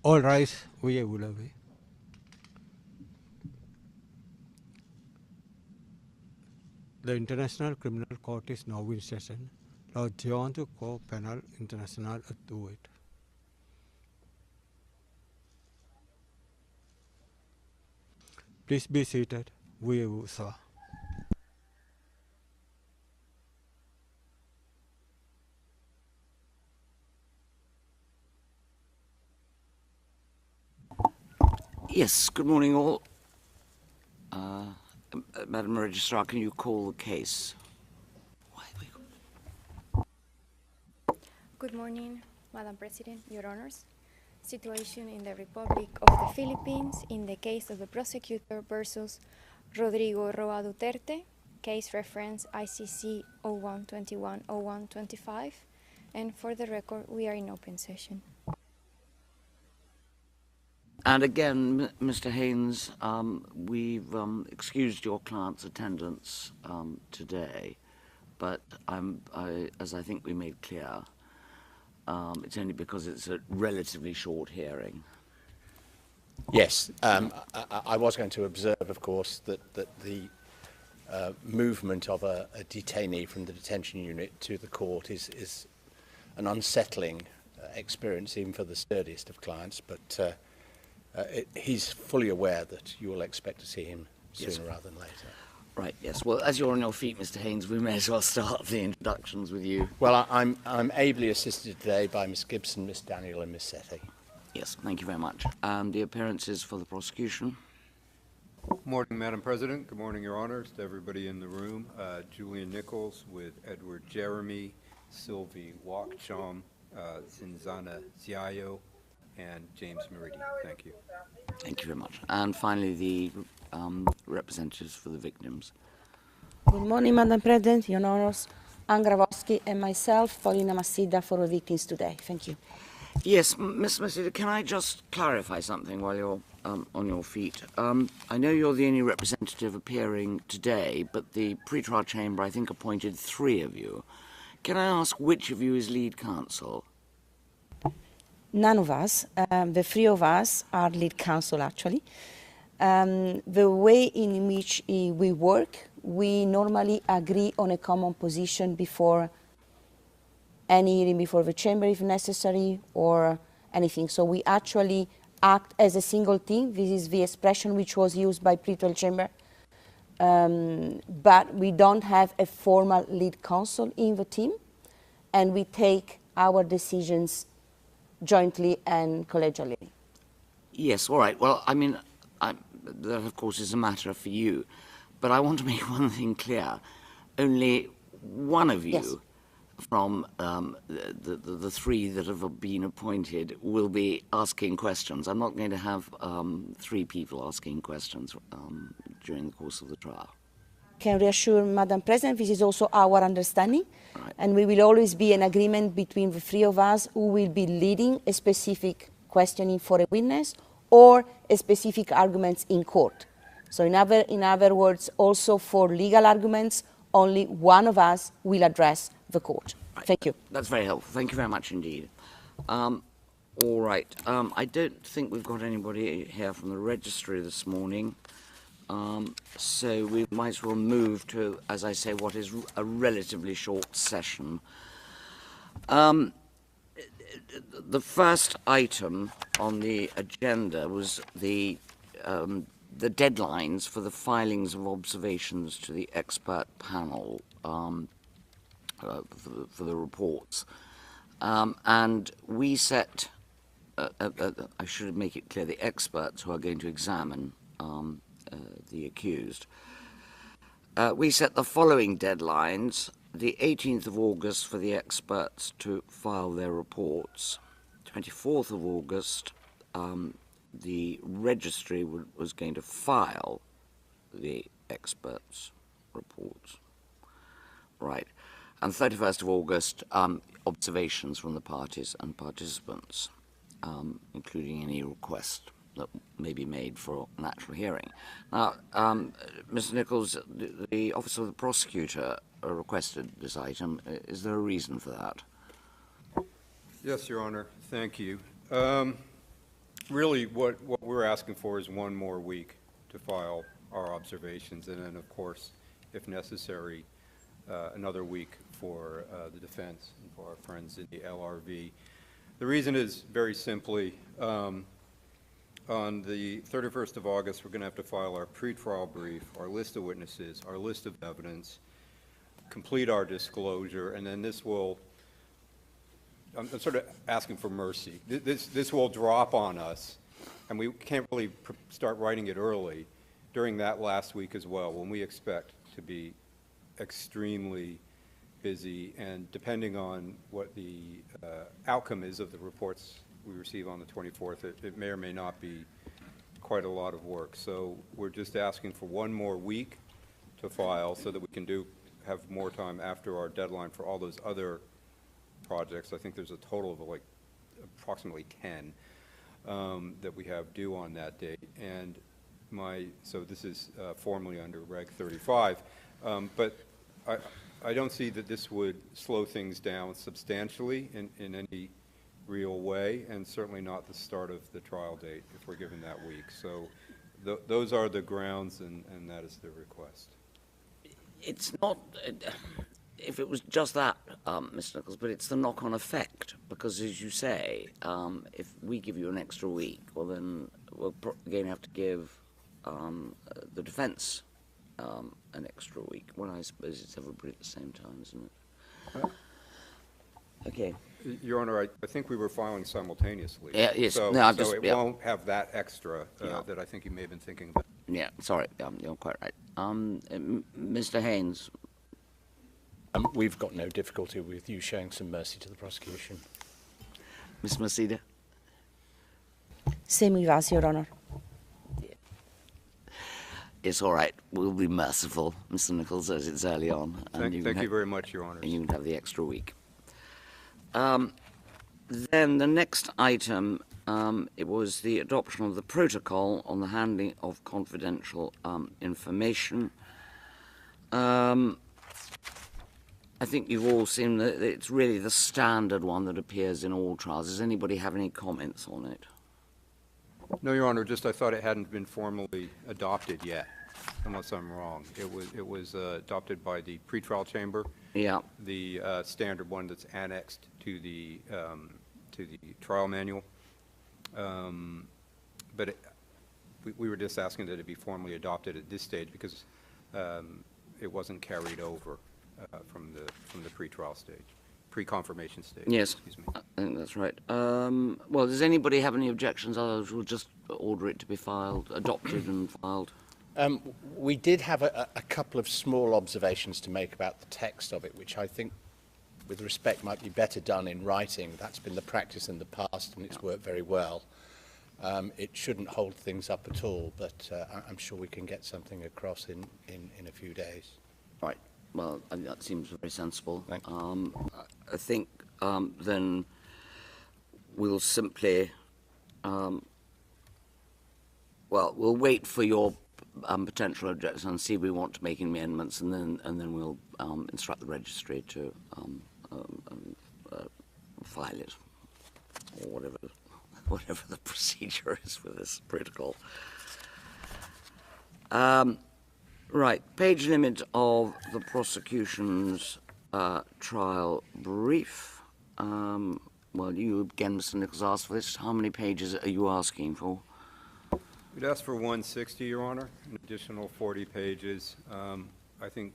All rise, huye ulavi. The International Criminal Court is now in session. La Giunta Co Penal International do it. Please be seated. We sir. Yes, good morning all. Madam Registrar, can you call the case? Good morning, Madam President, Your Honors. Situation in the Republic of the Philippines in the case of the prosecutor versus Rodrigo Roa Duterte, case reference ICC 0121-0125, and for the record, we are in open session. And again, Mr. Haynes, we've excused your client's attendance today, but as I think we made clear, it's only because it's a relatively short hearing. Yes, I was going to observe, of course, that the movement of a detainee from the detention unit to the court is an unsettling experience, even for the sturdiest of clients, but he's fully aware that you will expect to see him sooner rather than later. Right, yes. Well, as you're on your feet, Mr. Haynes, we may as well start the introductions with you. Well, I'm ably assisted today by Miss Gibson, Miss Daniel and Miss Sethi. Yes, thank you very much. And the appearances for the prosecution? Good morning, Madam President. Good morning, Your Honors, to everybody in the room. Julian Nichols with Edward Jeremy, Sylvie Wakcham, Zinzana Ziayo, and James Meridi. Thank you. Thank you very much. And finally, the representatives for the victims. Good morning, Madam President, Your Honors, Ann Gravoski and myself, Paulina Masida, for the victims today. Thank you. Yes, Ms. Masida, can I just clarify something while you're on your feet? I know you're the only representative appearing today, but the pretrial chamber, I think, appointed 3 of you. Can I ask which of you is lead counsel? None of us, the 3 of us are lead counsel, actually. The way in which we work, we normally agree on a common position before any hearing before the chamber if necessary or anything. So we actually act as a single team. This is the expression which was used by pretrial chamber. But we don't have a formal lead counsel in the team, and we take our decisions jointly and collegially. Yes, all right. Well, I mean, that, of course, is a matter for you. But I want to make one thing clear. Only one of you Yes. from the 3 that have been appointed will be asking questions. I'm not going to have 3 people asking questions during the course of the trial. Can reassure Madam President, this is also our understanding, Right. and we will always be an agreement between the 3 of us who will be leading a specific questioning for a witness or a specific arguments in court. So in other words, also for legal arguments, only one of us will address the court. Right. Thank you. That's very helpful. Thank you very much indeed. All right. I don't think we've got anybody here from the registry this morning. So we might as well move to, as I say, what is a relatively short session. The first item on the agenda was the deadlines for the filings of observations to the expert panel for the reports. And we set, I should make it clear, the experts who are going to examine the accused. We set the following deadlines: the 18th of August for the experts to file their reports, 24th of August the registry was going to file the experts' reports. Right. And 31st of August, observations from the parties and participants, including any request that may be made for an actual hearing. Now, Mr. Nichols, the Office of the Prosecutor requested this item. Is there a reason for that? Yes, Your Honor. Thank you. Really, what we're asking for is one more week to file our observations, and then, of course, if necessary, another week for the defense and for our friends in the LRV. The reason is very simply, on the 31st of August, we're going to have to file our pretrial brief, our list of witnesses, our list of evidence, complete our disclosure, and then this will, I'm sort of asking for mercy. This will drop on us, and we can't really start writing it early during that last week as well, when we expect to be extremely busy, and depending on what the outcome is of the reports we receive on the 24th, it may or may not be quite a lot of work. So we're just asking for one more week to file so that we can have more time after our deadline for all those other projects. I think there's a total of like approximately 10 that we have due on that date. And so this is formally under Reg 35. But I don't see that this would slow things down substantially in any real way, and certainly not the start of the trial date if we're given that week. So those are the grounds, and that is the request. It's not, if it was just that, Mr. Nichols, but it's the knock-on effect, because as you say, if we give you an extra week, well then we'll again have to give the defense an extra week. Well, I suppose it's everybody at the same time, isn't it? Okay. Your Honor, I think we were filing simultaneously. Yeah, yes. So, no, so it won't have that extra Yeah. that I think you may have been thinking about. Yeah, sorry, you're quite right. Mr. Haynes. We've got no difficulty with you showing some mercy to the prosecution. Ms. Masida. Same with us, Your Honor. It's all right. We'll be merciful, Mr. Nichols, as it's early on. Thank you very much, Your Honor. And you can have the extra week. Then the next item, it was the adoption of the protocol on the handling of confidential information. I think you've all seen that it's really the standard one that appears in all trials. Does anybody have any comments on it? No, Your Honor, just I thought it hadn't been formally adopted yet, unless I'm wrong. It was adopted by the pretrial chamber. Yeah. The standard one that's annexed to the trial manual. But we were just asking that it be formally adopted at this stage because it wasn't carried over from the pretrial stage. Pre-confirmation stage. Yes, excuse me. I think that's right. Well, does anybody have any objections? Otherwise, we'll just order it to be filed, adopted and filed. We did have a couple of small observations to make about the text of it, which I think, with respect, might be better done in writing. That's been the practice in the past, and it's worked very well. It shouldn't hold things up at all, but I'm sure we can get something across in a few days. Right. Well, that seems very sensible. Thank you. I think then we'll simply, well, we'll wait for your potential objections and see if we want to make amendments, and then we'll instruct the registry to file it, or whatever the procedure is for this protocol. Right, page limit of the prosecution's trial brief. Well, you again, Mr. Nichols, asked for this. How many pages are you asking for? We'd ask for 160, Your Honor, an additional 40 pages. I think,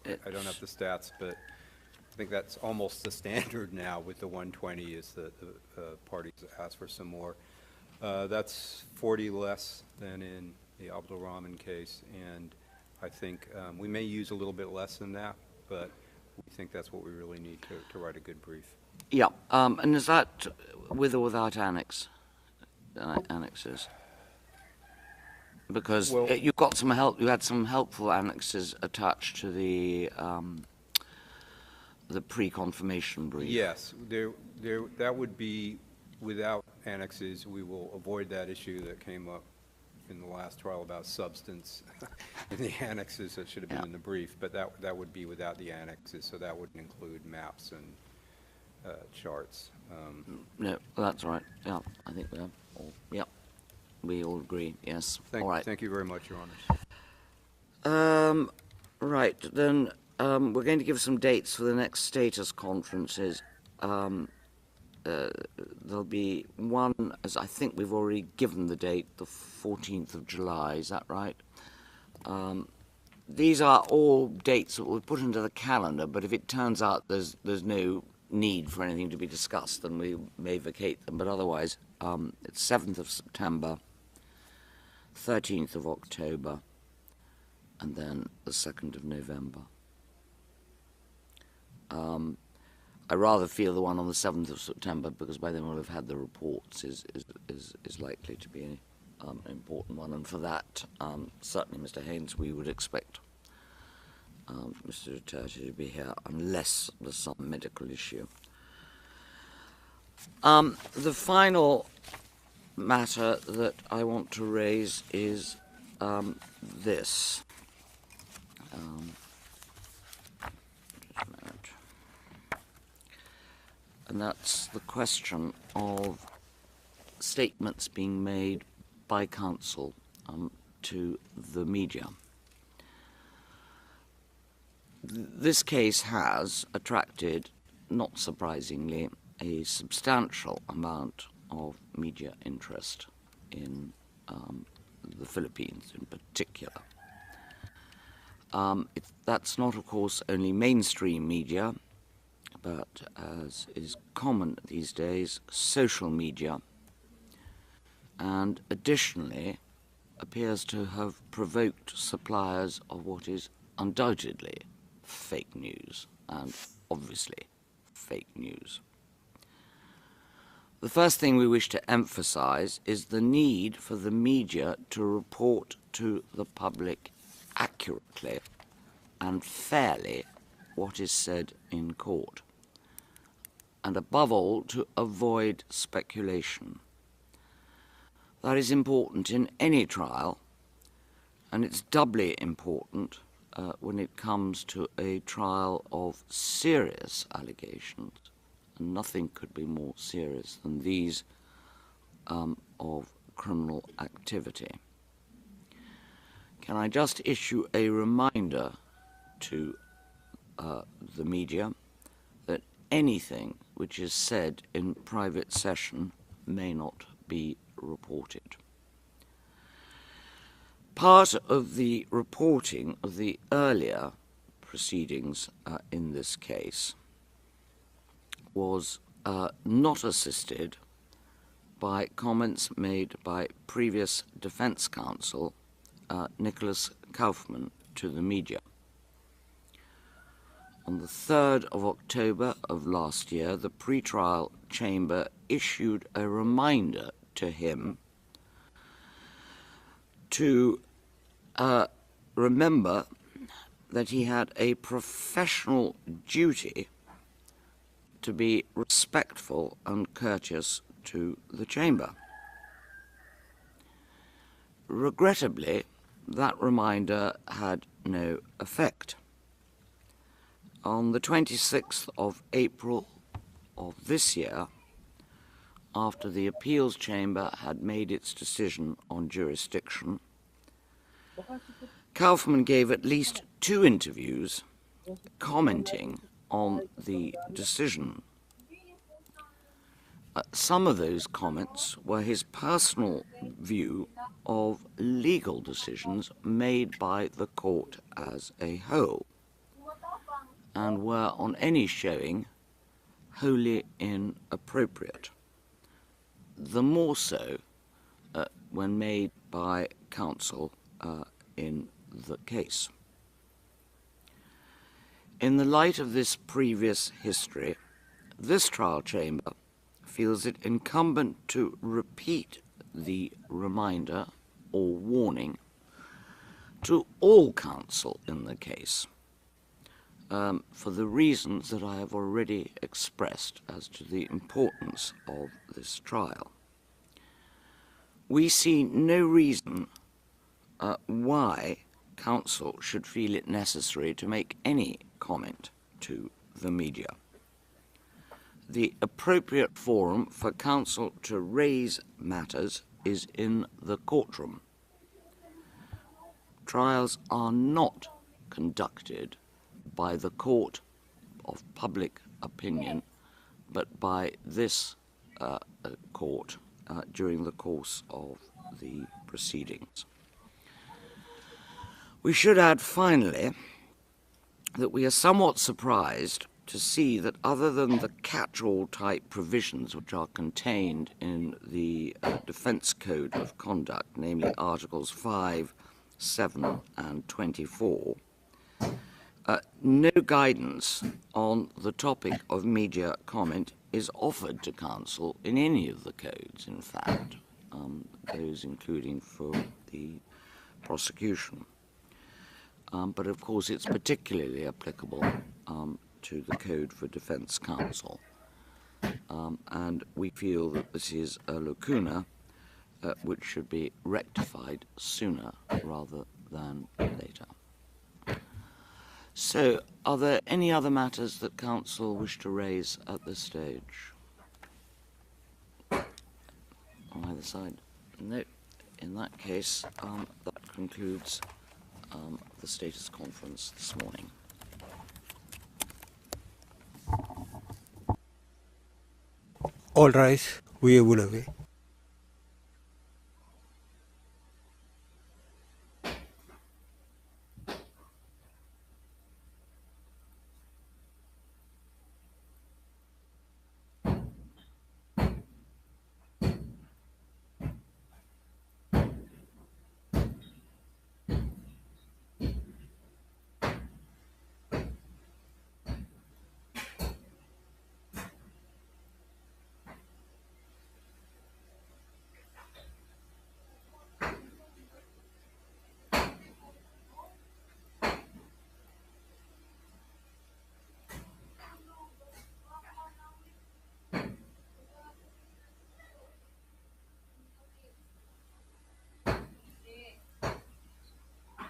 I don't have the stats, but I think that's almost the standard now with the 120 is that the parties ask for some more. That's 40 less than in the Abdul Rahman case, and I think we may use a little bit less than that, but we think that's what we really need to write a good brief. Yeah, and is that with or without annexes? Because Well, you got some help. You had some helpful annexes attached to the pre-confirmation brief. Yes, that would be without annexes. We will avoid that issue that came up in the last trial about substance in the annexes that should have been in the brief, but that would be without the annexes, so that wouldn't include maps and charts. No, that's right. Yeah, I think we have all. Yeah, we all agree. Yes. All right. Thank you very much, Your Honors. Right, then we're going to give some dates for the next status conferences. There'll be one, as I think we've already given the date, the 14th of July, is that right? These are all dates that we'll put into the calendar, but if it turns out there's no need for anything to be discussed, then we may vacate them. But otherwise, it's 7th of September, 13th of October, and then the 2nd of November. I rather feel the one on the 7th of September, because by then we'll have had the reports, is likely to be an important one. And for that, certainly, Mr. Haynes, we would expect Mr. Duterte to be here, unless there's some medical issue. The final matter that I want to raise is this. Just a minute. And that's the question of statements being made by counsel to the media. This case has attracted, not surprisingly, a substantial amount of media interest in the Philippines in particular. That's not, of course, only mainstream media, but as is common these days, social media, and additionally appears to have provoked suppliers of what is undoubtedly fake news, and obviously fake news. The first thing we wish to emphasize is the need for the media to report to the public accurately and fairly what is said in court, and above all, to avoid speculation. That is important in any trial, and it's doubly important when it comes to a trial of serious allegations, and nothing could be more serious than these of criminal activity. Can I just issue a reminder to the media that anything which is said in private session may not be reported. Part of the reporting of the earlier proceedings in this case was not assisted by comments made by previous defense counsel Nicholas Kaufman to the media. On the 3rd of October of last year, the pretrial chamber issued a reminder to him to remember that he had a professional duty to be respectful and courteous to the chamber. Regrettably, that reminder had no effect. On the 26th of April of this year, after the appeals chamber had made its decision on jurisdiction, Kaufman gave at least 2 interviews commenting on the decision. Some of those comments were his personal view of legal decisions made by the court as a whole, and were on any showing wholly inappropriate. The more so when made by counsel in the case. In the light of this previous history, this trial chamber feels it incumbent to repeat the reminder or warning to all counsel in the case, for the reasons that I have already expressed as to the importance of this trial. We see no reason why counsel should feel it necessary to make any comment to the media. the appropriate forum for counsel to raise matters is in the courtroom. Trials are not conducted by the court of public opinion, but by this court during the course of the proceedings. We should add, finally, that we are somewhat surprised to see that other than the catch-all type provisions which are contained in the Defence Code of Conduct, namely Articles 5, 7 and 24, no guidance on the topic of media comment is offered to counsel in any of the codes, in fact, those including for the prosecution. But of course it's particularly applicable to the Code for Defence Counsel. And we feel that this is a lacuna which should be rectified sooner rather than later. So, are there any other matters that Council wish to raise at this stage? On either side? No. In that case, that concludes the status conference this morning. All rise, we will away.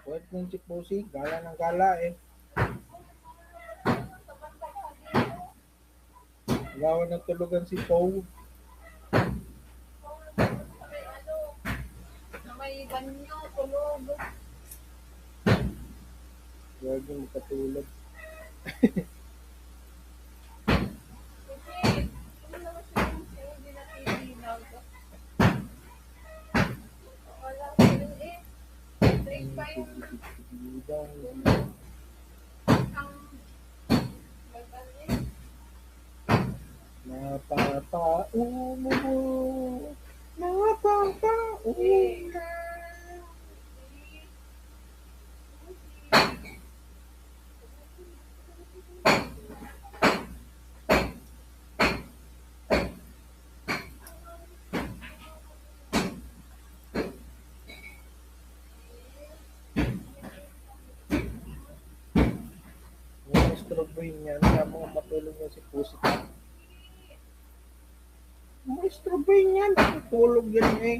Pwede mong si Pusi, gala ng gala eh. Gawa ng tulugan si Poe. May banyo, tulog. Huwag yung makatulog. Napapaumo mo, napapaumo. Maestroboy niyan, kaya mga matulog na si Pusi. Maestroboy niyan, tulog yan eh.